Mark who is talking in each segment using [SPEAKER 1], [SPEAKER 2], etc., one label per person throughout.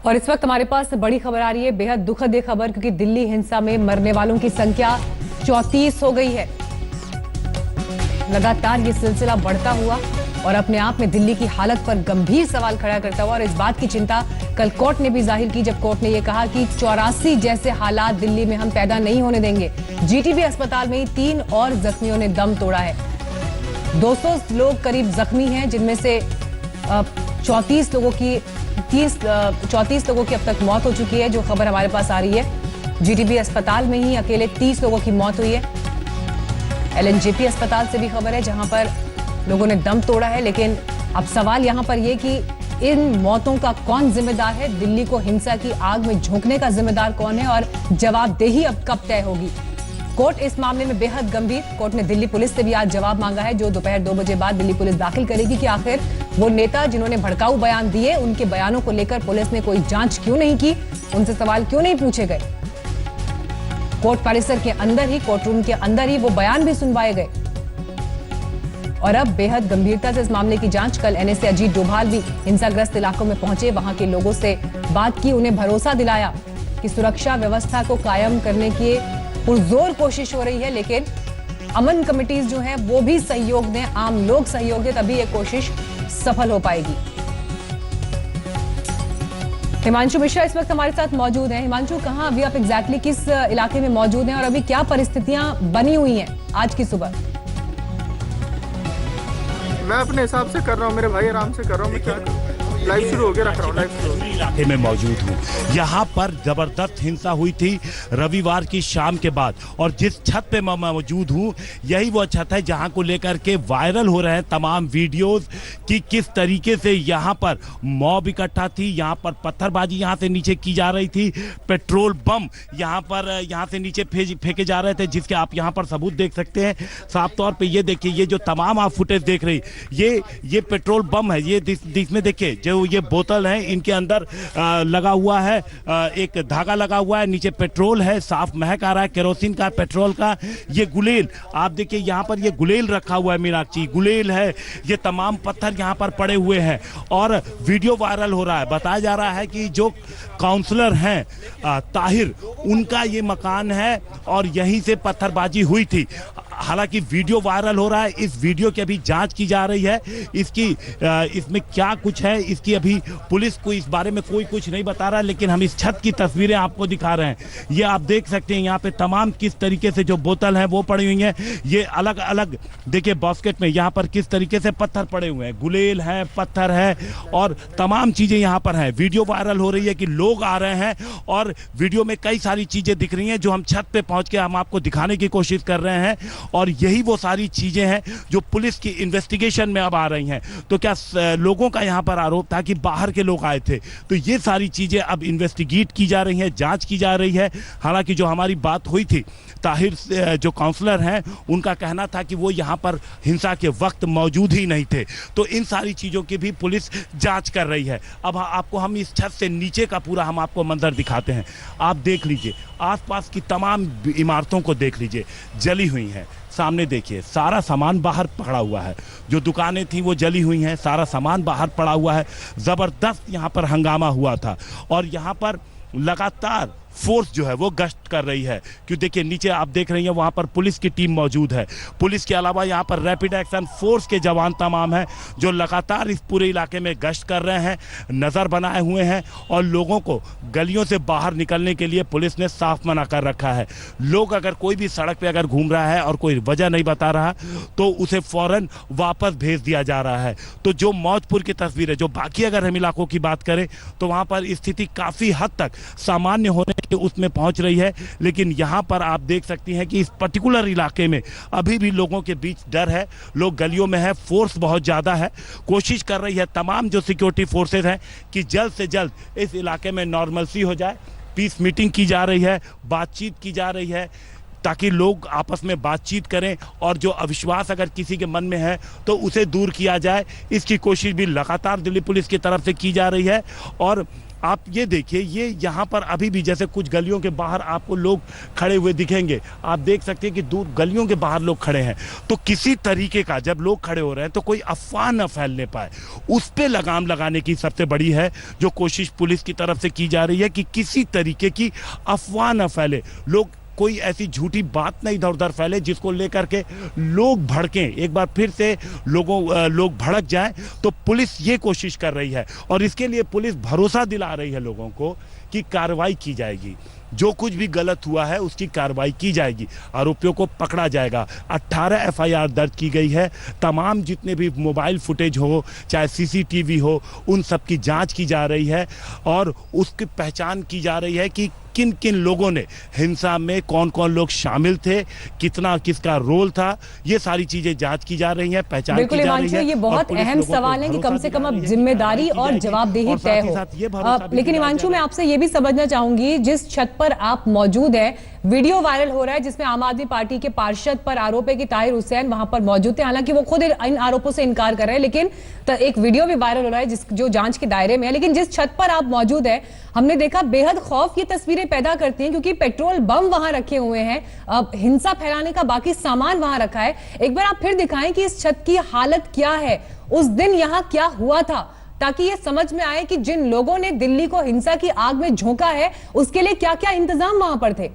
[SPEAKER 1] और इस वक्त हमारे पास बड़ी खबर आ रही है, बेहद दुखद ये खबर, क्योंकि दिल्ली हिंसा में मरने वालों की संख्या 34 हो गई है। लगातार ये सिलसिला बढ़ता हुआ और अपने आप में दिल्ली की हालत पर गंभीर सवाल खड़ा करता हुआ, और इस बात की चिंता कल कोर्ट ने भी जाहिर की, जब कोर्ट ने यह कहा कि 84 जैसे हालात दिल्ली में हम पैदा नहीं होने देंगे। जीटीबी अस्पताल में ही 3 और जख्मियों ने दम तोड़ा है। 200 लोग करीब जख्मी हैं, जिनमें से 34 लोगों की अब तक मौत हो चुकी है। जो खबर हमारे पास आ रही है, जीटीबी अस्पताल में ही अकेले 30 लोगों की मौत हुई है। एलएनजेपी अस्पताल से भी खबर है, जहां पर लोगों ने दम तोड़ा है। लेकिन अब सवाल यहां पर यह कि इन मौतों का कौन जिम्मेदार है, दिल्ली को हिंसा की आग में झोंकने का जिम्मेदार कौन है, और जवाबदेही अब कब तय होगी। कोर्ट इस मामले में बेहद गंभीर। कोर्ट ने दिल्ली पुलिस से भी आज जवाब मांगा है, जो दोपहर 2 बजे बाद दिल्ली पुलिस दाखिल करेगी, कि आखिर वो नेता जिन्होंने भड़काऊ बयान दिए, उनके बयानों को लेकर पुलिस ने कोई जांच क्यों नहीं की, उनसे सवाल क्यों नहीं पूछे गए। कोर्ट परिसर के अंदर ही, कोर्ट रूम के अंदर ही वो बयान भी सुनवाए गए। और अब बेहद गंभीरता से इस मामले की जांच। कल एनएसए अजीत डोभाल भी हिंसाग्रस्त इलाकों में पहुंचे, वहां के लोगों से बात की, उन्हें भरोसा दिलाया कि सुरक्षा व्यवस्था को कायम करने की पुरजोर कोशिश हो रही है, लेकिन अमन कमिटीज जो है वो भी सहयोग दें, आम लोग सहयोग दें, तभी ये कोशिश सफल हो पाएगी। हिमांशु मिश्रा इस वक्त हमारे साथ मौजूद हैं। हिमांशु, कहां अभी आप एग्जैक्टली किस इलाके में मौजूद हैं, और अभी क्या परिस्थितियां बनी हुई हैं आज की सुबह?
[SPEAKER 2] मैं अपने हिसाब से कर रहा हूँ, मेरे भाई आराम से कर रहा हूँ। मैं क्या करूँ, लाइव शुरू हो गया, रख रहा हूँ, लाइव शुरू।
[SPEAKER 3] इलाके में मौजूद हूँ। यहाँ पर जबरदस्त हिंसा हुई थी रविवार की शाम के बाद, और जिस छत पे मैं मौजूद हूँ, यही वो छत है जहाँ को लेकर के वायरल हो रहे हैं तमाम वीडियोस कि किस तरीके से यहाँ पर मॉब इकट्ठा थी, यहाँ पर पत्थरबाजी यहाँ से नीचे की जा रही थी, पेट्रोल बम यहाँ से नीचे फेंके जा रहे थे, जिसके आप यहाँ पर सबूत देख सकते हैं साफ तौर पे। ये देखिए, ये जो तमाम आप फुटेज देख रही, ये पेट्रोल बम है। ये इसमें देखिए, जो ये बोतल है, इनके अंदर लगा हुआ है एक धागा लगा हुआ है, नीचे पेट्रोल है, साफ महक आ रहा है केरोसिन का, पेट्रोल का। ये गुलेल आप देखिए, यहाँ पर ये गुलेल रखा हुआ है, मीनाक्षी गुलेल है। ये तमाम पत्थर यहाँ पर पड़े हुए हैं और वीडियो वायरल हो रहा है। बताया जा रहा है कि जो काउंसलर हैं ताहिर, उनका ये मकान है और यहीं से पत्थरबाजी हुई थी। हालांकि वीडियो वायरल हो रहा है, इस वीडियो की अभी जांच की जा रही है। इसमें क्या कुछ है, इसकी अभी पुलिस को इस बारे में कोई कुछ नहीं बता रहा, लेकिन हम इस छत की तस्वीरें आपको दिखा रहे हैं। ये आप देख सकते हैं यहाँ पे तमाम किस तरीके से जो बोतल है वो पड़ी हुई है। ये अलग अलग देखिए बास्केट में यहाँ पर किस तरीके से पत्थर पड़े हुए हैं, गुलेल है, पत्थर है और तमाम चीजें यहाँ पर हैं। वीडियो वायरल हो रही है कि लोग आ रहे हैं और वीडियो में कई सारी चीजें दिख रही हैं, जो हम छत पे पहुंच के हम आपको दिखाने की कोशिश कर रहे हैं। और यही वो सारी चीजें हैं जो पुलिस की इन्वेस्टिगेशन में अब आ रही हैं। तो क्या लोगों का यहां पर आरोप था कि बाहर के लोग आए थे, तो ये सारी चीजें अब इन्वेस्टिगेट की जा रही हैं, जांच की जा रही है। हालांकि जो हमारी बात हुई थी ताहिर जो काउंसलर हैं, उनका कहना था कि वो यहां पर हिंसा के वक्त मौजूद ही नहीं थे। तो इन सारी चीजों की भी पुलिस जांच कर रही है। अब आपको हम इस छत से नीचे का पूरा हम आपको मंजर दिखाते हैं। आप देख लीजिए, आसपास की तमाम इमारतों को देख लीजिए, जली हुई हैं। सामने देखिए, सारा सामान बाहर पड़ा हुआ है, जो दुकानें थी वो जली हुई हैं, सारा सामान बाहर पड़ा हुआ है। जबरदस्त यहाँ पर हंगामा हुआ था और यहाँ पर लगातार फोर्स जो है वो गश्त कर रही है। क्यों देखिए, नीचे आप देख रही हैं, वहाँ पर पुलिस की टीम मौजूद है। पुलिस के अलावा यहाँ पर रैपिड एक्शन फोर्स के जवान तमाम हैं, जो लगातार इस पूरे इलाके में गश्त कर रहे हैं, नज़र बनाए हुए हैं। और लोगों को गलियों से बाहर निकलने के लिए पुलिस ने साफ मना कर रखा है। लोग अगर कोई भी सड़क पर अगर घूम रहा है और कोई वजह नहीं बता रहा, तो उसे फ़ौरन वापस भेज दिया जा रहा है। तो जो मौजपुर की तस्वीर है, जो बाकी अगर हम इलाकों की बात करें, तो वहाँ पर स्थिति काफ़ी हद तक सामान्य होने उसमें पहुंच रही है। लेकिन यहां पर आप देख सकती हैं कि इस पर्टिकुलर इलाके में अभी भी लोगों के बीच डर है, लोग गलियों में है, फोर्स बहुत ज्यादा है। कोशिश कर रही है तमाम जो सिक्योरिटी फोर्सेज हैं कि जल्द से जल्द इस इलाके में नॉर्मलसी हो जाए। पीस मीटिंग की जा रही है, बातचीत की जा रही है, ताकि लोग आपस में बातचीत करें और जो अविश्वास अगर किसी के मन में है तो उसे दूर किया जाए। इसकी कोशिश भी लगातार दिल्ली पुलिस की तरफ से की जा रही है। और आप ये देखिए, ये यहाँ पर अभी भी जैसे कुछ गलियों के बाहर आपको लोग खड़े हुए दिखेंगे, आप देख सकते हैं कि दूर गलियों के बाहर लोग खड़े हैं। तो किसी तरीके का जब लोग खड़े हो रहे हैं तो कोई अफवाह न फैलने पाए, उस पे लगाम लगाने की सबसे बड़ी है जो कोशिश पुलिस की तरफ से की जा रही है कि किसी तरीके की अफवाह न फैले, लोग कोई ऐसी झूठी बात नहीं इधर उधर फैले जिसको लेकर के लोग भड़कें, एक बार फिर से लोग भड़क जाएं। तो पुलिस ये कोशिश कर रही है और इसके लिए पुलिस भरोसा दिला रही है लोगों को कि कार्रवाई की जाएगी, जो कुछ भी गलत हुआ है उसकी कार्रवाई की जाएगी, आरोपियों को पकड़ा जाएगा। 18 एफआईआर दर्ज की गई है, तमाम जितने भी मोबाइल फुटेज हो चाहे सीसीटीवी हो उन सब की जांच की जा रही है और उसकी पहचान की जा रही है कि किन किन लोगों ने हिंसा में, कौन कौन लोग शामिल थे, कितना किसका रोल था, ये सारी चीजें जांच की जा रही है, पहचान की जा रही है।
[SPEAKER 1] ये बहुत अहम सवाल है कि कम से कम अब जिम्मेदारी और जवाबदेही तय हो। लेकिन हिमांशु, मैं आपसे ये भी समझना चाहूंगी, जिस छत पर आप मौजूद हैं, वीडियो वायरल हो रहा है जिसमें आम आदमी पार्टी के पार्षद पर आरोप है कि ताहिर हुसैन वहां पर मौजूद थे, हालांकि वो खुद इन आरोपों से इनकार कर रहे हैं, लेकिन एक वीडियो भी वायरल हो रहा है जो जांच के दायरे में है। लेकिन जिस छत पर आप मौजूद है, हमने देखा बेहद खौफ ये तस्वीरें पैदा करती हैं क्योंकि पेट्रोल बम वहां रखे हुए हैं, हिंसा फैलाने का बाकी सामान वहां रखा है। एक बार आप फिर दिखाएं कि इस छत की हालत क्या है, उस दिन यहां क्या हुआ था, ताकि ये समझ में आए कि जिन लोगों ने दिल्ली को हिंसा की आग में झोंका है उसके लिए क्या क्या इंतजाम वहां पर थे।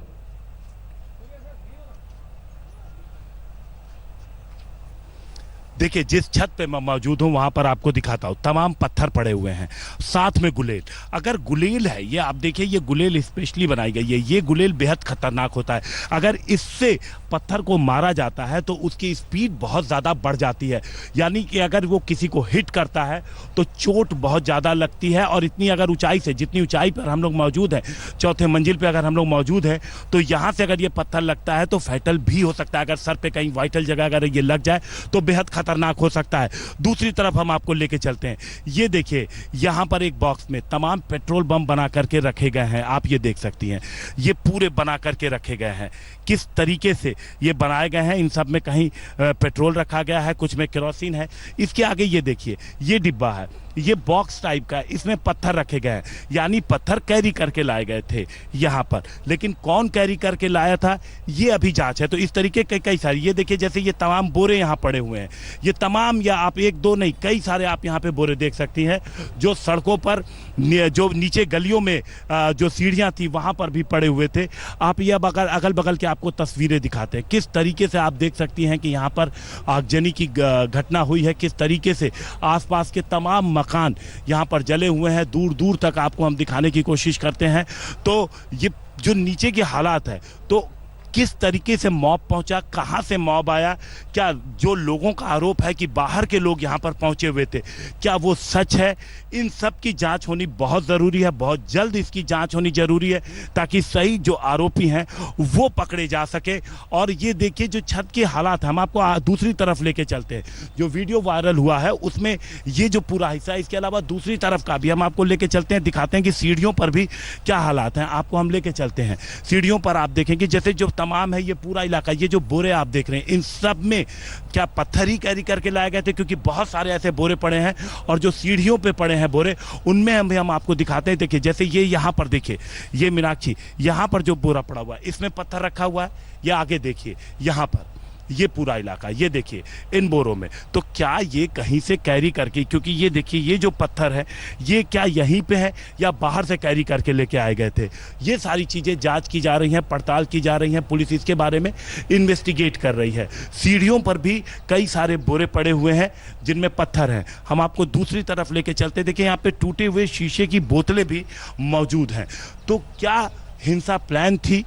[SPEAKER 3] देखिए, जिस छत पे मैं मौजूद हूं वहां पर आपको दिखाता हूं, तमाम पत्थर पड़े हुए हैं, साथ में गुलेल। अगर गुलेल है, ये आप देखिए, ये गुलेल स्पेशली बनाई गई है, ये गुलेल बेहद खतरनाक होता है। अगर इससे पत्थर को मारा जाता है तो उसकी स्पीड बहुत ज़्यादा बढ़ जाती है, यानी कि अगर वो किसी को हिट करता है तो चोट बहुत ज़्यादा लगती है। और इतनी अगर ऊंचाई से, जितनी ऊंचाई पर हम लोग मौजूद हैं, 4थे मंजिल पर अगर हम लोग मौजूद हैं, तो यहाँ से अगर ये पत्थर लगता है तो फैटल भी हो सकता है। अगर सर पे कहीं वाइटल जगह अगर ये लग जाए तो बेहद खतरनाक हो सकता है। दूसरी तरफ हम आपको लेके चलते हैं, ये देखिए, यहाँ पर एक बॉक्स में तमाम पेट्रोल बम बना करके रखे गए हैं, आप ये देख सकती हैं, ये पूरे बना करके रखे गए हैं। किस तरीके से ये बनाए गए हैं, इन सब में कहीं पेट्रोल रखा गया है, कुछ में केरोसिन है। इसके आगे ये देखिए, ये डिब्बा है, ये बॉक्स टाइप का, इसमें पत्थर रखे गए हैं, यानी पत्थर कैरी करके लाए गए थे यहाँ पर। लेकिन कौन कैरी करके लाया था ये अभी जांच है। तो इस तरीके के कई सारी, ये देखिए, जैसे ये तमाम बोरे यहाँ पड़े हुए हैं, ये तमाम, या आप एक दो नहीं, कई सारे आप यहाँ पे बोरे देख सकती हैं, जो सड़कों पर, जो नीचे गलियों में जो सीढ़ियाँ थी वहाँ पर भी पड़े हुए थे। आप ये अगल बगल के आपको तस्वीरें दिखाते हैं, किस तरीके से आप देख सकती हैं कि यहाँ पर आगजनी की घटना हुई है, किस तरीके से आसपास के तमाम मकान यहाँ पर जले हुए हैं, दूर दूर तक आपको हम दिखाने की कोशिश करते हैं। तो ये जो नीचे के हालात है, तो किस तरीके से मॉब पहुंचा, कहां से मॉब आया, क्या जो लोगों का आरोप है कि बाहर के लोग यहां पर पहुंचे हुए थे, क्या वो सच है, इन सब की जांच होनी बहुत ज़रूरी है, बहुत जल्द इसकी जांच होनी ज़रूरी है, ताकि सही जो आरोपी हैं वो पकड़े जा सके। और ये देखिए, जो छत के हालात, हम आपको दूसरी तरफ लेके चलते हैं, जो वीडियो वायरल हुआ है उसमें ये जो पूरा हिस्सा है, इसके अलावा दूसरी तरफ का भी हम आपको लेके चलते हैं, दिखाते हैं कि सीढ़ियों पर भी क्या हालात हैं, आपको हम लेके चलते हैं। सीढ़ियों पर आप देखेंगे, जैसे जो तमाम है, ये पूरा इलाका, ये जो बोरे आप देख रहे हैं, इन सब में क्या पत्थर ही कैरी करके लाए गए थे, क्योंकि बहुत सारे ऐसे बोरे पड़े हैं। और जो सीढ़ियों पे पड़े हैं बोरे, उनमें हम आपको दिखाते हैं। देखिए, जैसे ये यहाँ पर देखिए, ये मीनाक्षी, यहाँ पर जो बोरा पड़ा हुआ है इसमें पत्थर रखा हुआ है, ये आगे देखिए, यहाँ पर ये पूरा इलाका, ये देखिए इन बोरों में, तो क्या ये कहीं से कैरी करके, क्योंकि ये देखिए, ये जो पत्थर है ये क्या यहीं पे है या बाहर से कैरी करके लेके आए गए थे, ये सारी चीज़ें जांच की जा रही हैं, पड़ताल की जा रही हैं, पुलिस इसके बारे में इन्वेस्टिगेट कर रही है। सीढ़ियों पर भी कई सारे बोरे पड़े हुए हैं जिनमें पत्थर हैं। हम आपको दूसरी तरफ लेके चलते, देखिए यहाँ पे टूटे हुए शीशे की बोतलें भी मौजूद हैं। तो क्या हिंसा प्लान थी,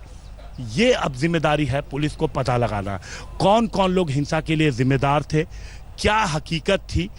[SPEAKER 3] ये अब जिम्मेदारी है पुलिस को पता लगाना, कौन कौन लोग हिंसा के लिए जिम्मेदार थे, क्या हकीकत थी।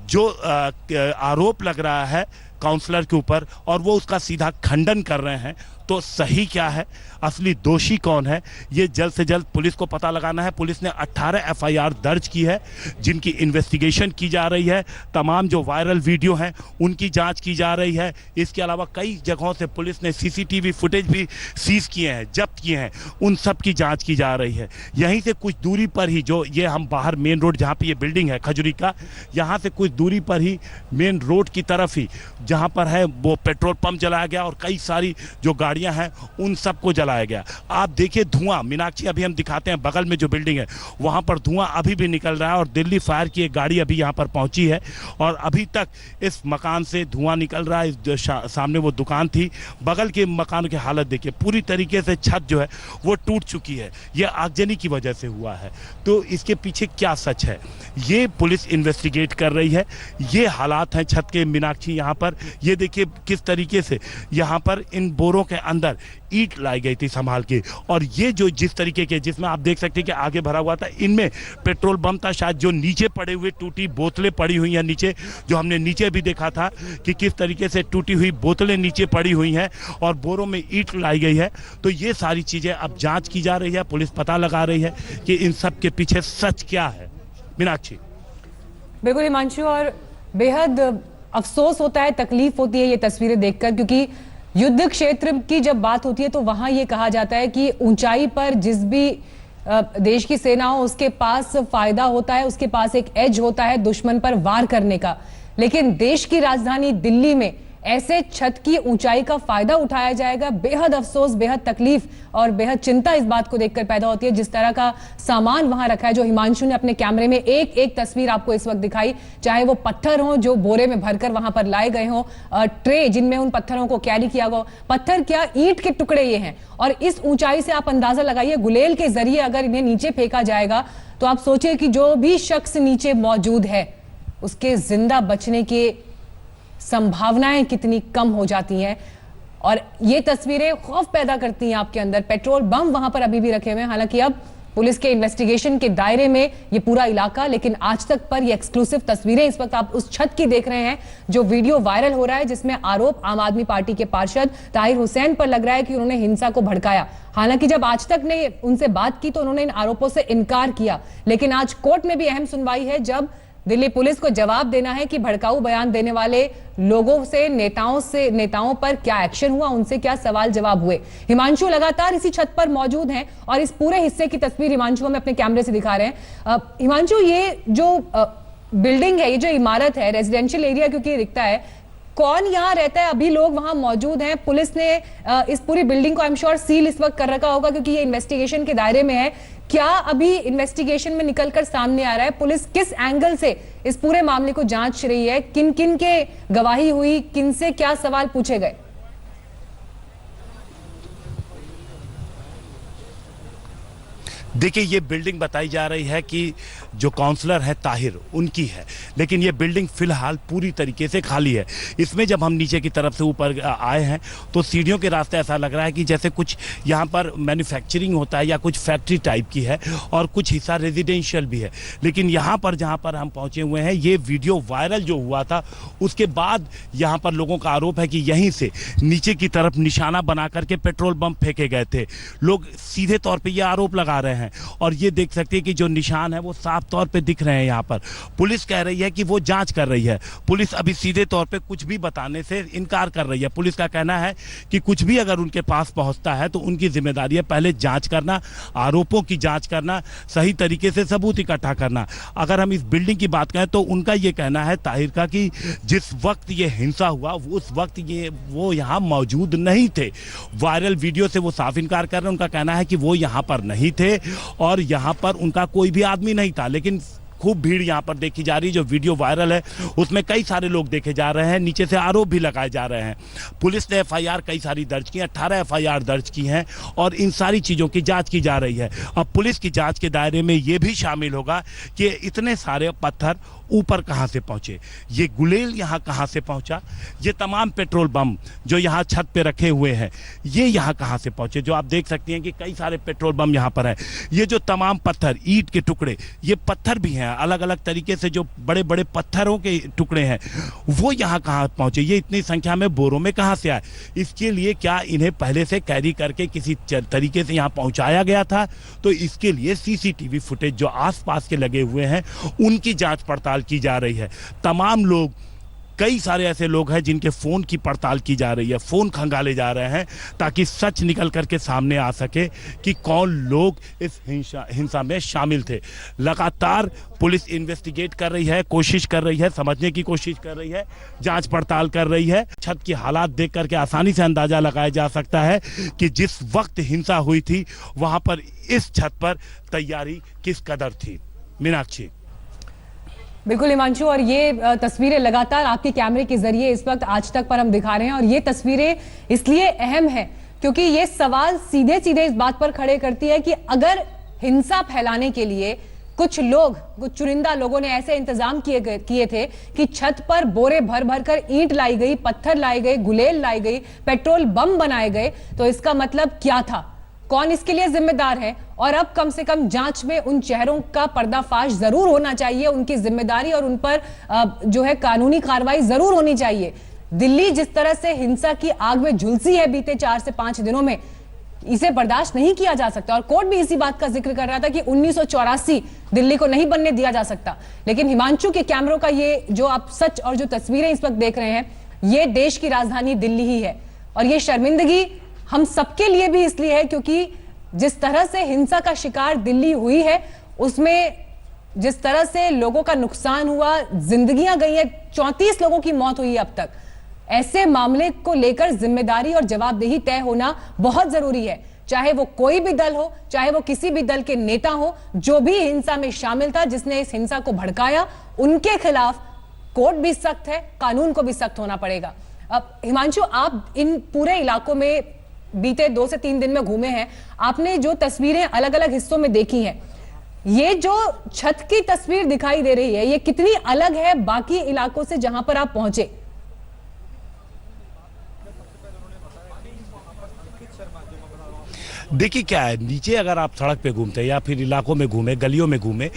[SPEAKER 3] जो आरोप लग रहा है काउंसलर के ऊपर और वो उसका सीधा खंडन कर रहे हैं, तो सही क्या है, असली दोषी कौन है, ये जल्द से जल्द पुलिस को पता लगाना है। पुलिस ने 18 एफआईआर दर्ज की है जिनकी इन्वेस्टिगेशन की जा रही है। तमाम जो वायरल वीडियो हैं उनकी जांच की जा रही है। इसके अलावा कई जगहों से पुलिस ने सीसीटीवी फुटेज भी सीज किए हैं, जब्त किए हैं, उन सब की जांच की जा रही है। यहीं से कुछ दूरी पर ही जो ये हम बाहर मेन रोड जहाँ पे ये बिल्डिंग है खजूरी का, यहाँ से कुछ दूरी पर ही मेन रोड की तरफ ही जहाँ पर है वो पेट्रोल पंप जलाया गया और कई सारी जो गाड़ियाँ हैं उन सबको जलाया गया। आप देखिए धुआं, मीनाक्षी अभी हम दिखाते हैं बगल में जो बिल्डिंग है वहाँ पर धुआं अभी भी निकल रहा है और दिल्ली फायर की एक गाड़ी अभी यहाँ पर पहुँची है और अभी तक इस मकान से धुआं निकल रहा है। जो सामने वो दुकान थी, बगल के मकान की हालत देखिए, पूरी तरीके से छत जो है वो टूट चुकी है। ये आगजनी की वजह से हुआ है। तो इसके पीछे क्या सच है, ये पुलिस इन्वेस्टिगेट कर रही है। ये हालात हैं छत के मीनाक्षी, यहाँ पर ये देखिए किस तरीके से यहाँ पर इन बोरों के अंदर ईंट लाई गई थी संभाल के, और ये जो जिस तरीके के जिसमें आप देख सकते हैं कि आगे भरा हुआ था, इनमें पेट्रोल बम था शायद। जो नीचे पड़े हुए टूटी बोतलें पड़ी हुई हैं नीचे, जो हमने नीचे भी देखा था कि किस तरीके से टूटी हुई बोतलें नीचे पड़ी हुई हैं और बोरों में ईंट लाई गई है। तो ये सारी चीज़ें अब जांच की जा रही है, पुलिस पता लगा रही है कि इन सब के पीछे सच क्या है। मीनाक्षी।
[SPEAKER 1] बिल्कुल हिमांशु, और बेहद अफसोस होता है, तकलीफ होती है ये तस्वीरें देखकर, क्योंकि युद्ध क्षेत्र की जब बात होती है तो वहां ये कहा जाता है कि ऊंचाई पर जिस भी देश की सेना हो उसके पास फायदा होता है, उसके पास एक एज होता है दुश्मन पर वार करने का। लेकिन देश की राजधानी दिल्ली में ऐसे छत की ऊंचाई का फायदा उठाया जाएगा, बेहद अफसोस, बेहद तकलीफ और बेहद चिंता इस बात को देखकर पैदा होती है। जिस तरह का सामान वहां रखा है, जो हिमांशु ने अपने कैमरे में एक एक तस्वीर आपको इस वक्त दिखाई, चाहे वो पत्थर हो जो बोरे में भरकर वहां पर लाए गए हो, ट्रे जिनमें उन पत्थरों को कैरी किया गया, पत्थर क्या ईंट के टुकड़े ये हैं। और इस ऊंचाई से आप अंदाजा लगाइए, गुलेल के जरिए अगर इन्हें नीचे फेंका जाएगा तो आप सोचिए कि जो भी शख्स नीचे मौजूद है उसके जिंदा बचने के संभावनाएं कितनी कम हो जाती हैं। और ये तस्वीरें खौफ पैदा करती हैं आपके अंदर। पेट्रोल बम वहां पर अभी भी रखे हुए हैं, हालांकि अब पुलिस के इन्वेस्टिगेशन के दायरे में ये पूरा इलाका, लेकिन आज तक पर ये एक्सक्लूसिव तस्वीरें इस वक्त आप उस छत की देख रहे हैं जो वीडियो वायरल हो रहा है, जिसमें आरोप आम आदमी पार्टी के पार्षद ताहिर हुसैन पर लग रहा है कि उन्होंने हिंसा को भड़काया। हालांकि जब आज तक ने उनसे बात की तो उन्होंने इन आरोपों से इनकार किया, लेकिन आज कोर्ट में भी अहम सुनवाई है जब दिल्ली पुलिस को जवाब देना है कि भड़काऊ बयान देने वाले लोगों से, नेताओं पर क्या एक्शन हुआ, उनसे क्या सवाल जवाब हुए। हिमांशु लगातार इसी छत पर मौजूद हैं और इस पूरे हिस्से की तस्वीर हिमांशु हमें अपने कैमरे से दिखा रहे हैं। हिमांशु, ये जो बिल्डिंग है, ये जो इमारत है, रेजिडेंशियल एरिया क्योंकि दिखता है, कौन यहाँ रहता है? अभी लोग वहां मौजूद हैं? पुलिस ने इस पूरी बिल्डिंग को आई एम श्योर सील इस वक्त कर रखा होगा क्योंकि ये इन्वेस्टिगेशन के दायरे में है। क्या अभी इन्वेस्टिगेशन में निकलकर सामने आ रहा है? पुलिस किस एंगल से इस पूरे मामले को जांच रही है? किन किन के गवाही हुई, किन से क्या सवाल पूछे गए?
[SPEAKER 3] देखिए, ये बिल्डिंग बताई जा रही है कि जो काउंसलर है ताहिर, उनकी है, लेकिन ये बिल्डिंग फिलहाल पूरी तरीके से खाली है। इसमें जब हम नीचे की तरफ से ऊपर आए हैं तो सीढ़ियों के रास्ते ऐसा लग रहा है कि जैसे कुछ यहाँ पर मैन्युफैक्चरिंग होता है या कुछ फैक्ट्री टाइप की है और कुछ हिस्सा रेजिडेंशियल भी है। लेकिन यहाँ पर जहाँ पर हम पहुँचे हुए हैं, ये वीडियो वायरल जो हुआ था उसके बाद यहाँ पर लोगों का आरोप है कि यहीं से नीचे की तरफ निशाना बना करके पेट्रोल बम फेंके गए थे। लोग सीधे तौर पर यह आरोप लगा रहे हैं और ये देख सकते हैं कि जो निशान है वो साफ तौर पे दिख रहे हैं। यहाँ पर पुलिस कह रही है कि वो जांच कर रही है। पुलिस अभी सीधे तौर पे कुछ भी बताने से इनकार कर रही है। पुलिस का कहना है कि कुछ भी अगर उनके पास पहुंचता है तो उनकी जिम्मेदारी है पहले जांच करना, आरोपों की जांच करना, सही तरीके से सबूत इकट्ठा करना। अगर हम इस बिल्डिंग की बात करें तो उनका ये कहना है ताहिर का कि जिस वक्त ये हिंसा हुआ उस वक्त वो यहाँ मौजूद नहीं थे। वायरल वीडियो से वो साफ इनकार कर रहे हैं। उनका कहना है कि वो यहाँ पर नहीं थे और यहाँ पर उनका कोई भी आदमी नहीं था, लेकिन खूब भीड़ यहाँ पर देखी जा रही है। जो वीडियो वायरल है उसमें कई सारे लोग देखे जा रहे हैं, नीचे से आरोप भी लगाए जा रहे हैं। पुलिस ने एफआईआर कई सारी दर्ज की, 18 एफआईआर दर्ज की हैं और इन सारी चीज़ों की जांच की जा रही है। अब पुलिस की जांच के दायरे में ये भी शामिल होगा कि इतने सारे पत्थर ऊपर कहाँ से पहुँचे, ये गुलेल यहाँ कहाँ से पहुँचा, ये तमाम पेट्रोल बम जो यहाँ छत पे रखे हुए हैं ये यहाँ कहाँ से पहुँचे। जो आप देख सकती हैं कि कई सारे पेट्रोल बम यहाँ पर है। ये जो तमाम पत्थर, ईंट के टुकड़े, ये पत्थर भी हैं हैं, अलग अलग तरीके से जो बड़े बड़े पत्थरों के टुकड़े हैं, वो यहाँ कहाँ पहुंचे, ये इतनी संख्या में बोरों में कहाँ से आए? इसके लिए क्या इन्हें पहले से कैरी करके किसी तरीके से यहाँ पहुंचाया गया था? तो इसके लिए सीसीटीवी फुटेज जो आसपास के लगे हुए हैं उनकी जांच पड़ताल की जा रही है। तमाम लोग, कई सारे ऐसे लोग हैं जिनके फोन की पड़ताल की जा रही है, फोन खंगाले जा रहे हैं ताकि सच निकल करके सामने आ सके कि कौन लोग इस हिंसा में शामिल थे। लगातार पुलिस इन्वेस्टिगेट कर रही है, कोशिश कर रही है, समझने की कोशिश कर रही है, जांच पड़ताल कर रही है। छत की हालात देख करके आसानी से अंदाजा लगाया जा सकता है कि जिस वक्त हिंसा हुई थी वहां पर इस छत पर तैयारी किस कदर थी। मीनाक्षी।
[SPEAKER 1] बिल्कुल हिमांशु, और ये तस्वीरें लगातार आपके कैमरे के जरिए इस वक्त आज तक पर हम दिखा रहे हैं, और ये तस्वीरें इसलिए अहम है क्योंकि ये सवाल सीधे सीधे इस बात पर खड़े करती है कि अगर हिंसा फैलाने के लिए कुछ लोग, कुछ चुनिंदा लोगों ने ऐसे इंतजाम किए थे कि छत पर बोरे भर भर कर ईंट लाई गई, पत्थर लाई गए, गुलेल लाई गई, पेट्रोल बम बनाए गए, तो इसका मतलब क्या था? कौन इसके लिए जिम्मेदार है? और अब कम से कम जांच में उन चेहरों का पर्दाफाश जरूर होना चाहिए, उनकी जिम्मेदारी और उन पर जो है कानूनी कार्रवाई जरूर होनी चाहिए। दिल्ली जिस तरह से हिंसा की आग में झुलसी है बीते 4 से 5 दिनों में, इसे बर्दाश्त नहीं किया जा सकता। और कोर्ट भी इसी बात का जिक्र कर रहा था कि 1984 दिल्ली को नहीं बनने दिया जा सकता। लेकिन हिमांशु के कैमरों का ये जो आप सच और जो तस्वीरें इस वक्त देख रहे हैं, ये देश की राजधानी दिल्ली ही है, और ये शर्मिंदगी हम सबके लिए भी इसलिए है क्योंकि जिस तरह से हिंसा का शिकार दिल्ली हुई है, उसमें जिस तरह से लोगों का नुकसान हुआ, जिंदगियां गई हैं, 34 लोगों की मौत हुई है अब तक। ऐसे मामले को लेकर जिम्मेदारी और जवाबदेही तय होना बहुत जरूरी है, चाहे वो कोई भी दल हो, चाहे वो किसी भी दल के नेता हो। जो भी हिंसा में शामिल था, जिसने इस हिंसा को भड़काया, उनके खिलाफ कोर्ट भी सख्त है, कानून को भी सख्त होना पड़ेगा। अब हिमांशु, आप इन पूरे इलाकों में बीते 2 से 3 दिन में घूमे हैं, आपने जो तस्वीरें अलग अलग हिस्सों में देखी हैं, ये जो छत की तस्वीर दिखाई दे रही है, ये कितनी अलग है बाकी इलाकों से जहां पर आप पहुंचे?
[SPEAKER 3] देखिए क्या है, नीचे अगर आप सड़क पे घूमते या फिर इलाकों में घूमे, गलियों में घूमे,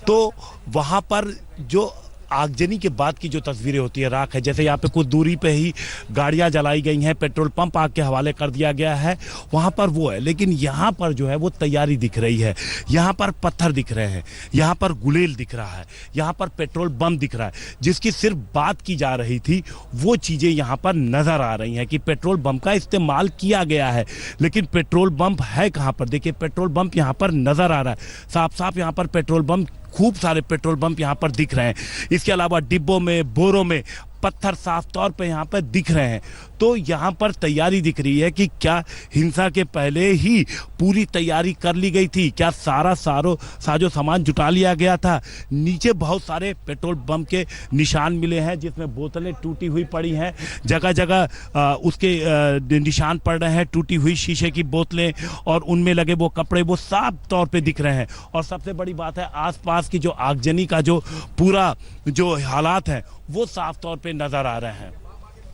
[SPEAKER 3] तो वहां पर जो आगजनी के बाद की जो तस्वीरें होती है, राख है, जैसे यहाँ पे कुछ दूरी पे ही गाड़ियाँ जलाई गई हैं, पेट्रोल पंप आग के हवाले कर दिया गया है, वहाँ पर वो है। लेकिन यहाँ पर जो है वो तैयारी दिख रही है, यहाँ पर पत्थर दिख रहे हैं, यहाँ पर गुलेल दिख रहा है, यहाँ पर पेट्रोल बम दिख रहा है। जिसकी सिर्फ बात की जा रही थी वो चीज़ें यहाँ पर नज़र आ रही हैं कि पेट्रोल बम का इस्तेमाल किया गया है, लेकिन पेट्रोल बम है कहाँ पर? देखिए पेट्रोल बम यहाँ पर नज़र आ रहा है, साफ साफ यहाँ पर पेट्रोल बम, खूब सारे पेट्रोल पंप यहाँ पर दिख रहे हैं। इसके अलावा डिब्बों में, बोरों में पत्थर साफ तौर पे यहाँ पर दिख रहे हैं। तो यहाँ पर तैयारी दिख रही है कि क्या हिंसा के पहले ही पूरी तैयारी कर ली गई थी? क्या साजो सामान जुटा लिया गया था? नीचे बहुत सारे पेट्रोल बम के निशान मिले हैं, जिसमें बोतलें टूटी हुई पड़ी हैं, जगह जगह उसके निशान पड़ रहे हैं, टूटी हुई शीशे की बोतलें और उनमें लगे वो कपड़े, वो साफ तौर पे दिख रहे हैं। और सबसे बड़ी बात है, आसपास की जो आगजनी का जो पूरा जो हालात हैं वो साफ तौर पे नजर आ रहे हैं।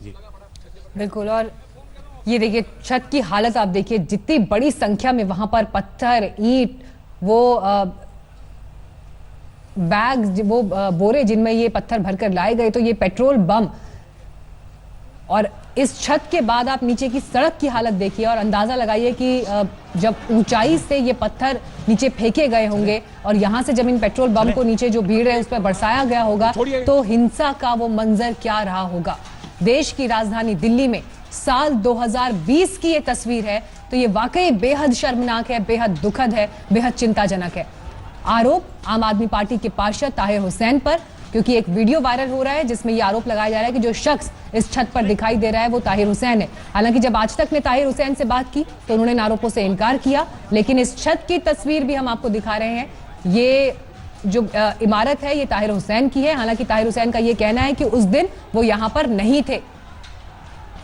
[SPEAKER 3] जी
[SPEAKER 1] बिल्कुल, और ये देखिए छत की हालत आप देखिए, जितनी बड़ी संख्या में वहां पर पत्थर, ईंट, वो बैग, वो बोरे जिनमें ये पत्थर भरकर लाए गए, तो ये पेट्रोल बम। और इस छत के बाद आप नीचे की सड़क की हालत देखिए और अंदाजा लगाइए कि जब ऊंचाई से ये पत्थर नीचे फेंके गए होंगे और यहां से जब इन पेट्रोल बम को नीचे जो भीड़ है उस पर बरसाया गया होगा, तो हिंसा का वो मंजर क्या रहा होगा। देश की राजधानी दिल्ली में साल 2020 की ये तस्वीर है, तो ये वाकई बेहद शर्मनाक है, बेहद दुखद है, बेहद चिंताजनक है। आरोप आम आदमी पार्टी के पार्षद ताहिर हुसैन पर, क्योंकि एक वीडियो वायरल हो रहा है जिसमें यह आरोप लगाया जा रहा है कि जो शख्स इस छत पर दिखाई दे रहा है वो ताहिर हुसैन है। हालांकि जब आज तक ने ताहिर हुसैन से बात की तो उन्होंने इन आरोपों से इनकार किया, लेकिन इस छत की तस्वीर भी हम आपको दिखा रहे हैं। ये जो इमारत है ये ताहिर हुसैन की है। हालांकि ताहिर हुसैन का ये कहना है कि उस दिन वो यहां पर नहीं थे।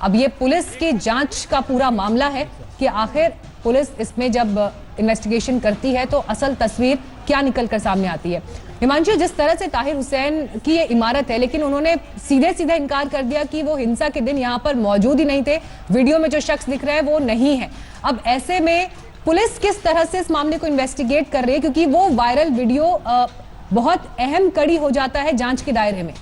[SPEAKER 1] अब ये पुलिस की जांच का पूरा मामला है कि आखिर पुलिस इसमें जब इन्वेस्टिगेशन करती है तो असल तस्वीर क्या निकल कर सामने आती है। हिमांशु, जिस तरह से ताहिर हुसैन की ये इमारत है, लेकिन उन्होंने सीधे सीधे इनकार कर दिया कि वो हिंसा के दिन यहाँ पर मौजूद ही नहीं थे, वीडियो में जो शख्स दिख रहा है वो नहीं है। अब ऐसे में पुलिस किस तरह से इस मामले को इन्वेस्टिगेट कर रही है, क्योंकि वो वायरल वीडियो बहुत अहम कड़ी हो जाता है जांच के दायरे में।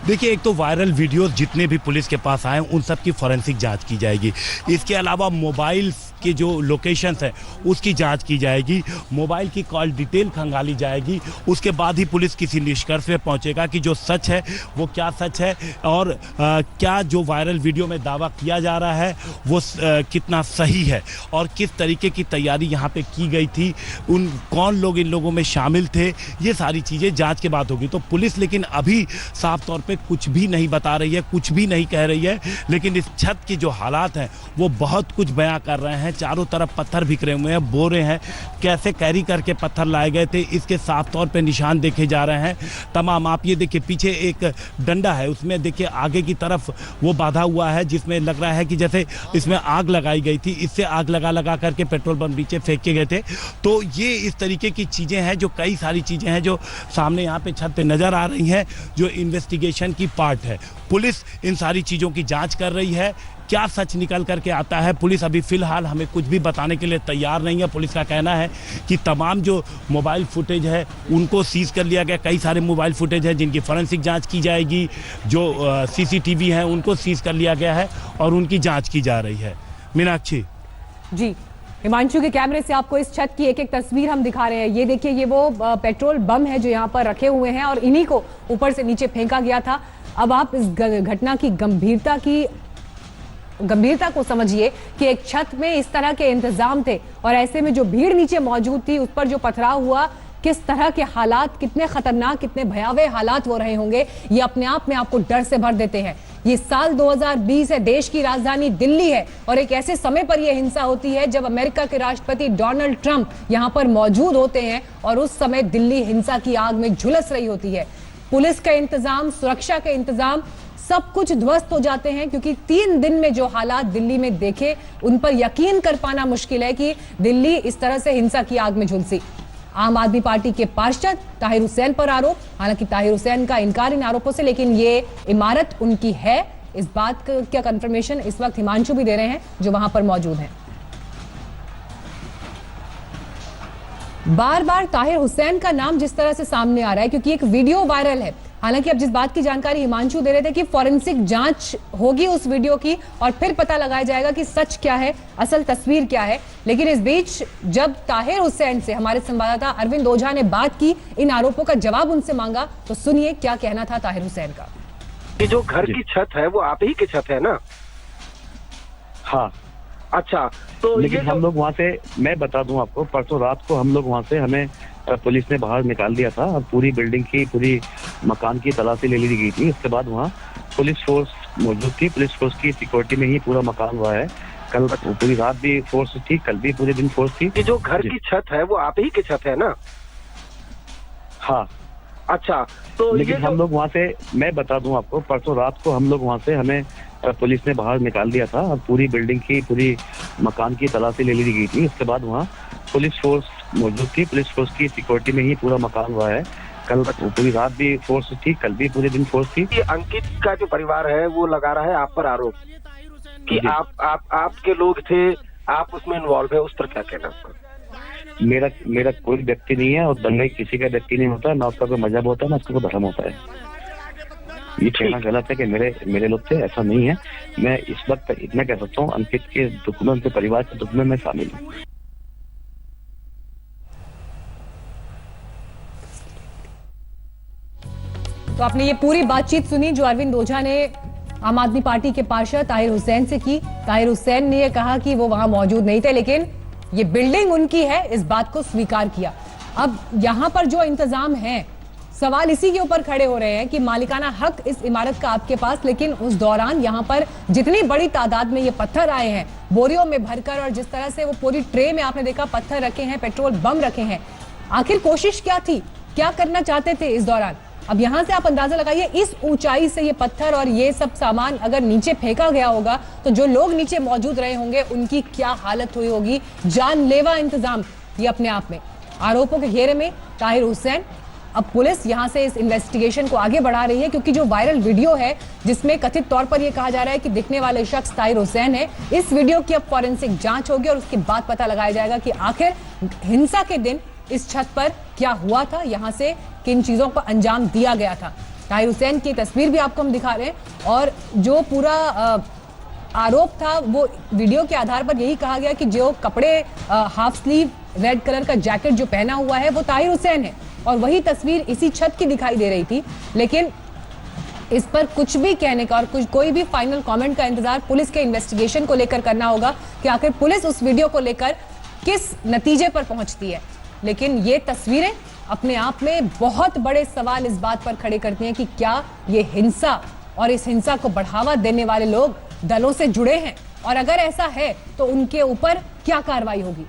[SPEAKER 3] देखिए, एक तो वायरल वीडियोस जितने भी पुलिस के पास आए उन सब की फॉरेंसिक जांच की जाएगी। इसके अलावा मोबाइल की जो लोकेशंस है उसकी जांच की जाएगी, मोबाइल की कॉल डिटेल खंगाली जाएगी। उसके बाद ही पुलिस किसी निष्कर्ष पे पहुंचेगा कि जो सच है वो क्या सच है और क्या जो वायरल वीडियो में दावा किया जा रहा है वो कितना सही है और किस तरीके की तैयारी यहाँ पे की गई थी, उन कौन लोग इन लोगों में शामिल थे, ये सारी चीज़ें जांच के बाद होगी। तो पुलिस लेकिन अभी साफ तौर पे कुछ भी नहीं बता रही है, कुछ भी नहीं कह रही है, लेकिन इस छत की जो हालात हैं वो बहुत कुछ बयां कर रहे हैं। चारों तरफ पत्थर बिखरे हुए हैं, बोरे हैं, कैसे कैरी करके पत्थर लाए गए थे इसके साफ तौर पे निशान देखे जा रहे हैं तमाम। आप ये देखिए, पीछे एक डंडा है, उसमें देखिए आगे की तरफ वो बांधा हुआ है जिसमें लग रहा है कि जैसे इसमें आग लगाई गई थी, इससे आग लगा करके पेट्रोल बम नीचे फेंके गए थे। तो ये इस तरीके की चीज़ें हैं, जो कई सारी चीज़ें हैं जो सामने यहाँ पे छत पे नज़र आ रही हैं, जो इन्वेस्टिगेशन की पार्ट है। पुलिस इन सारी चीज़ों की जांच कर रही है। क्या सच निकल करके आता है, पुलिस अभी फिलहाल हमें कुछ भी बताने के लिए तैयार नहीं है। पुलिस का कहना है कि तमाम जो मोबाइल फुटेज है उनको सीज कर लिया गया। कई सारे मोबाइल फुटेज है जिनकी फॉरेंसिक जांच की जाएगी, जो सीसीटीवी है उनको सीज कर लिया गया है और उनकी जांच की जा रही है। मीनाक्षी
[SPEAKER 1] जी, हिमांशु के कैमरे से आपको इस छत की एक एक तस्वीर हम दिखा रहे हैं। ये देखिए, ये वो पेट्रोल बम है जो यहाँ पर रखे हुए हैं और इन्हीं को ऊपर से नीचे फेंका गया था। अब आप इस घटना की गंभीरता को समझिए कि एक छत में इस तरह के इंतजाम थे और ऐसे में जो भीड़ नीचे मौजूद थी उस पर जो पथराव हुआ, किस तरह के हालात, कितने खतरनाक, कितने भयावह हालात हो रहे होंगे, ये अपने आप में आपको डर से भर देते हैं। ये साल 2020 है, देश की राजधानी दिल्ली है और एक ऐसे समय पर यह हिंसा होती है जब अमेरिका के राष्ट्रपति डोनाल्ड ट्रंप यहां पर मौजूद होते हैं और उस समय दिल्ली हिंसा की आग में झुलस रही होती है। पुलिस का इंतजाम, सुरक्षा का इंतजाम, सब कुछ ध्वस्त हो जाते हैं क्योंकि 3 दिन में जो हालात दिल्ली में देखे उन पर यकीन कर पाना मुश्किल है कि दिल्ली इस तरह से हिंसा की आग में झुलसी। आम आदमी पार्टी के पार्षद ताहिर हुसैन पर आरोप, हालांकि ताहिर हुसैन का इनकार इन आरोपों से, लेकिन ये इमारत उनकी है, इस बात का कंफर्मेशन इस वक्त हिमांशु भी दे रहे हैं जो वहां पर मौजूद हैं। बार बार ताहिर हुसैन का नाम जिस तरह से सामने आ रहा है क्योंकि एक वीडियो वायरल है। हालांकि अब जिस बात की जानकारी हिमांशु दे रहे थे कि फॉरेंसिक जांच होगी उस वीडियो की और फिर पता लगाया जाएगा कि सच क्या है, असल तस्वीर क्या है। लेकिन इस बीच जब ताहिर हुसैन से हमारे संवाददाता अरविंद ओझा ने बात की, इन आरोपों का जवाब उनसे मांगा, तो सुनिए क्या कहना था ताहिर हुसैन का।
[SPEAKER 4] ये जो घर की छत है वो आप ही की छत है ना?
[SPEAKER 5] हाँ।
[SPEAKER 4] अच्छा, तो
[SPEAKER 5] लेकिन हम लोग वहाँ से, मैं बता दूं आपको, परसों रात को हम लोग वहाँ से, हमें पुलिस ने बाहर निकाल दिया था और पूरी बिल्डिंग की, पूरी मकान की तलाशी ले ली गई थी। उसके बाद वहाँ पुलिस फोर्स मौजूद थी, पुलिस फोर्स की सिक्योरिटी में ही पूरा मकान हुआ है। कल पूरी रात भी फोर्स थी, कल भी पूरे दिन फोर्स थी।
[SPEAKER 4] ये जो घर की छत है वो आप ही की छत है ना?
[SPEAKER 5] हाँ।
[SPEAKER 4] अच्छा, तो
[SPEAKER 5] लेकिन हम लोग वहाँ से, मैं बता दूं आपको, परसों रात को हम लोग वहाँ से, हमें पुलिस ने बाहर निकाल दिया था और पूरी बिल्डिंग की, पूरी मकान की तलाशी ले ली गई थी। उसके बाद वहाँ पुलिस फोर्स मौजूद थी, पुलिस फोर्स की सिक्योरिटी में ही पूरा मकान हुआ है। कल पूरी रात भी फोर्स थी, कल भी पूरे दिन फोर्स थी।
[SPEAKER 4] अंकित का जो परिवार है वो लगा रहा है आप पर आरोप कि आपके लोग थे, आप उसमें इन्वॉल्व है, उस पर क्या कहना आपका?
[SPEAKER 5] मेरा कोई व्यक्ति नहीं है और दंगा किसी का व्यक्ति नहीं होता, ना उसका कोई मजहब होता है, ना उसका कोई धर्म होता है। ये कहना गलत है कि मेरे लोग थे, ऐसा नहीं है। मैं इस वक्त इतना कह सकता हूँ, अंकित के दुख में, उनके परिवार के दुख में मैं शामिल हूँ।
[SPEAKER 1] तो आपने ये पूरी बातचीत सुनी जो अरविंद ओझा ने आम आदमी पार्टी के पार्षद ताहिर हुसैन से की। ताहिर हुसैन ने यह कहा कि वो वहां मौजूद नहीं थे, लेकिन ये बिल्डिंग उनकी है, इस बात को स्वीकार किया। अब यहां पर जो इंतजाम है, सवाल इसी के ऊपर खड़े हो रहे हैं कि मालिकाना हक इस इमारत का आपके पास, लेकिन उस दौरान यहां पर जितनी बड़ी तादाद में ये पत्थर आए हैं बोरियों में भरकर, और जिस तरह से वो पूरी ट्रे में आपने देखा पत्थर रखे हैं, पेट्रोल बम रखे हैं, आखिर कोशिश क्या थी, क्या करना चाहते थे इस दौरान? अब यहां से आप अंदाजा लगाइए, इस ऊंचाई से ये पत्थर और ये सब सामान अगर नीचे फेंका गया होगा तो जो लोग नीचे मौजूद रहे होंगे उनकी क्या हालत हुई होगी। जानलेवा इंतजाम ये अपने आप में। आरोपों के घेरे में ताहिर हुसैन, अब पुलिस यहां से इस इन्वेस्टिगेशन को आगे बढ़ा रही है, क्योंकि जो वायरल वीडियो है जिसमें कथित तौर पर यह कहा जा रहा है कि दिखने वाले शख्स ताहिर हुसैन है, इस वीडियो की अब फॉरेंसिक जांच होगी और उसके बाद पता लगाया जाएगा कि आखिर हिंसा के दिन इस छत पर क्या हुआ था, यहां से किन चीजों को अंजाम दिया गया था। ताहिर हुसैन की तस्वीर भी आपको हम दिखा रहे हैं और जो पूरा आरोप था वो वीडियो के आधार पर यही कहा गया कि जो कपड़े हाफ स्लीव रेड कलर का जैकेट जो पहना हुआ है वो ताहिर हुसैन है, और वही तस्वीर इसी छत की दिखाई दे रही थी। लेकिन इस पर कुछ भी कहने का और कोई भी फाइनल कमेंट का इंतजार पुलिस के इन्वेस्टिगेशन को लेकर करना होगा कि आखिर पुलिस उस वीडियो को लेकर किस नतीजे पर पहुंचती है। लेकिन ये तस्वीरें अपने आप में बहुत बड़े सवाल इस बात पर खड़े करती हैं कि क्या ये हिंसा और इस हिंसा को बढ़ावा देने वाले लोग दलों से जुड़े हैं, और अगर ऐसा है तो उनके ऊपर क्या कार्रवाई होगी।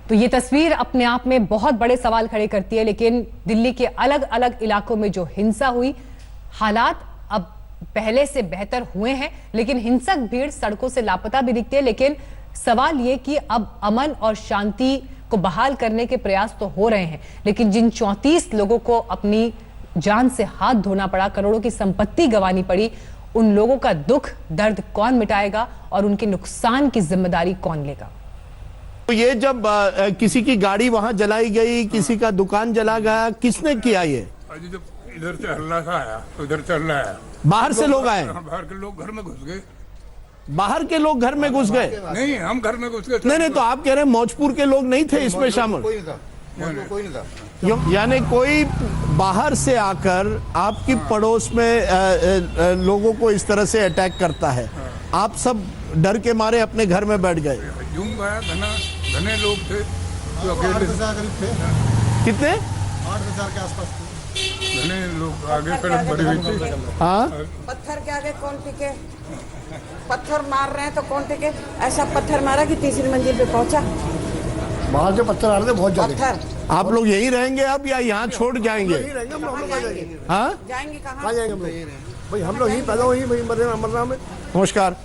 [SPEAKER 1] तो ये तस्वीर अपने आप में बहुत बड़े सवाल खड़े करती है। लेकिन दिल्ली के अलग अलग इलाकों में जो हिंसा हुई, हालात अब पहले से बेहतर हुए हैं, लेकिन हिंसक भीड़ सड़कों से लापता भी दिखती है। लेकिन सवाल ये कि अब अमन और शांति को बहाल करने के प्रयास तो हो रहे हैं, लेकिन जिन 34 लोगों को अपनी जान से हाथ धोना पड़ा, करोड़ों की संपत्ति गंवानी पड़ी, उन लोगों का दुख दर्द कौन मिटाएगा और उनके नुकसान की जिम्मेदारी कौन लेगा।
[SPEAKER 6] तो ये जब किसी की गाड़ी वहां जलाई गई, किसी का दुकान जला गया, किसने किया ये?
[SPEAKER 7] जब इधर से हल्ला सा आया तो इधर चल रहा है,
[SPEAKER 6] बाहर से लोग आए?
[SPEAKER 7] बाहर के लोग घर में घुस गए।
[SPEAKER 6] बाहर के लोग घर में घुस गए?
[SPEAKER 7] नहीं, हम घर में घुस गए।
[SPEAKER 6] नहीं, तो आप कह रहे हैं मौजपुर के लोग नहीं थे इसमें शामिल?
[SPEAKER 7] कोई नहीं था।
[SPEAKER 6] यानी कोई बाहर से आकर आपकी पड़ोस में लोगों को इस तरह से अटैक करता है, आप सब डर के मारे अपने घर में बैठ गए?
[SPEAKER 7] घने लोग थे जो अकेले थे।
[SPEAKER 6] कितने?
[SPEAKER 7] 8,000 के आसपास थे। घने लोग आगे सड़क भरी हुई थी।
[SPEAKER 6] हाँ,
[SPEAKER 8] पत्थर के आगे कौन टिके? पत्थर मार रहे हैं तो कौन टिके? ऐसा पत्थर मारा कि तीसरी मंजिल पे पहुंचा।
[SPEAKER 9] बाहर से पत्थर आ रहे थे बहुत ज्यादा।
[SPEAKER 8] पत्थर।
[SPEAKER 6] आप लोग यहीं रहेंगे अब या यहाँ छोड़ जाएंगे? हाँ,
[SPEAKER 8] जाएंगे कहाँ?
[SPEAKER 9] कहाँ जाएंगे हम लोग? भाई हम लोग यहीं पैदा हुए, वहीं मरना में।
[SPEAKER 6] नमस्कार,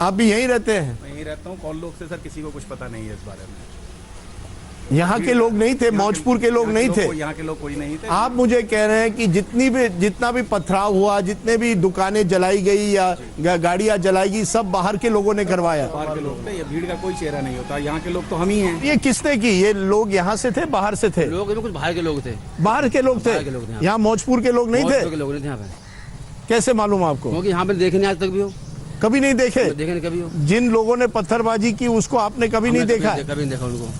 [SPEAKER 6] आप भी यहीं रहते हैं?
[SPEAKER 10] मैं यहीं रहता हूँ। कौन लोग से सर किसी को कुछ पता नहीं है इस बारे में।
[SPEAKER 6] यहाँ के लोग नहीं थे? मौजपुर के लोग नहीं थे?
[SPEAKER 10] यहाँ के लोग कोई नहीं थे।
[SPEAKER 6] आप मुझे कह रहे हैं कि जितना भी पथराव हुआ, जितने भी दुकानें जलाई गई या गाड़ियां जलाई गई, सब बाहर के लोगों ने करवाया?
[SPEAKER 10] बाहर के लोग थे, ये भीड़ का कोई चेहरा नहीं होता। यहाँ के लोग तो हम ही हैं।
[SPEAKER 6] ये किसने की? ये लोग यहाँ से थे, बाहर से थे?
[SPEAKER 11] लोग कुछ बाहर के लोग थे।
[SPEAKER 6] बाहर के लोग थे? यहाँ मौजपुर के लोग नहीं थे?
[SPEAKER 11] लोग नहीं थे यहाँ पे।
[SPEAKER 6] कैसे मालूम आपको?
[SPEAKER 11] क्योंकि यहाँ पे देखे नहीं आज तक भी हो।
[SPEAKER 6] कभी नहीं देखे?
[SPEAKER 11] देखे नहीं कभी हो।
[SPEAKER 6] जिन लोगों ने पत्थरबाजी की उसको आपने कभी नहीं देखा?
[SPEAKER 11] कभी नहीं देखा उनको।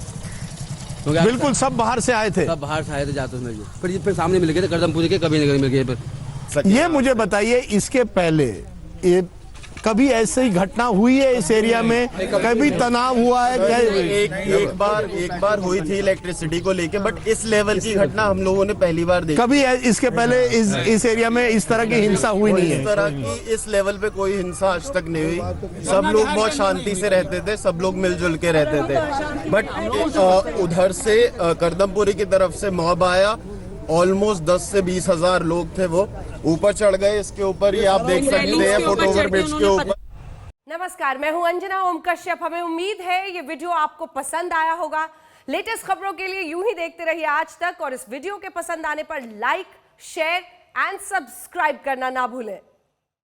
[SPEAKER 6] बिल्कुल सब बाहर से आए थे?
[SPEAKER 11] सब बाहर से आए थे जाते में। फिर सामने मिल गए थे करदमपुर के, कभी नहीं मिल गए।
[SPEAKER 6] ये मुझे बताइए, इसके पहले ये कभी ऐसी घटना हुई है इस एरिया में? कभी तनाव हुआ है?
[SPEAKER 12] एक बार हुई थी इलेक्ट्रिसिटी को लेके, बट इस लेवल की घटना हम लोगों ने पहली बार देखी।
[SPEAKER 6] कभी इसके पहले इस एरिया में इस तरह की हिंसा हुई नहीं है?
[SPEAKER 12] इस तरह की इस लेवल पे कोई हिंसा आज तक नहीं हुई। सब लोग बहुत शांति से रहते थे, सब लोग मिलजुल के रहते थे। बट उधर से करदमपुरी की तरफ से मॉब आया, ऑलमोस्ट 10 से 20 हजार लोग थे, वो ऊपर चढ़ गए। इसके ऊपर ही आप देख सकते हैं फुटओवर ब्रिज के ऊपर।
[SPEAKER 13] नमस्कार, मैं हूं अंजना ओम कश्यप। हमें उम्मीद है ये वीडियो आपको पसंद आया होगा। लेटेस्ट खबरों के लिए यूं ही देखते रहिए आज तक, और इस वीडियो के पसंद आने पर लाइक, शेयर एंड सब्सक्राइब करना ना भूलें।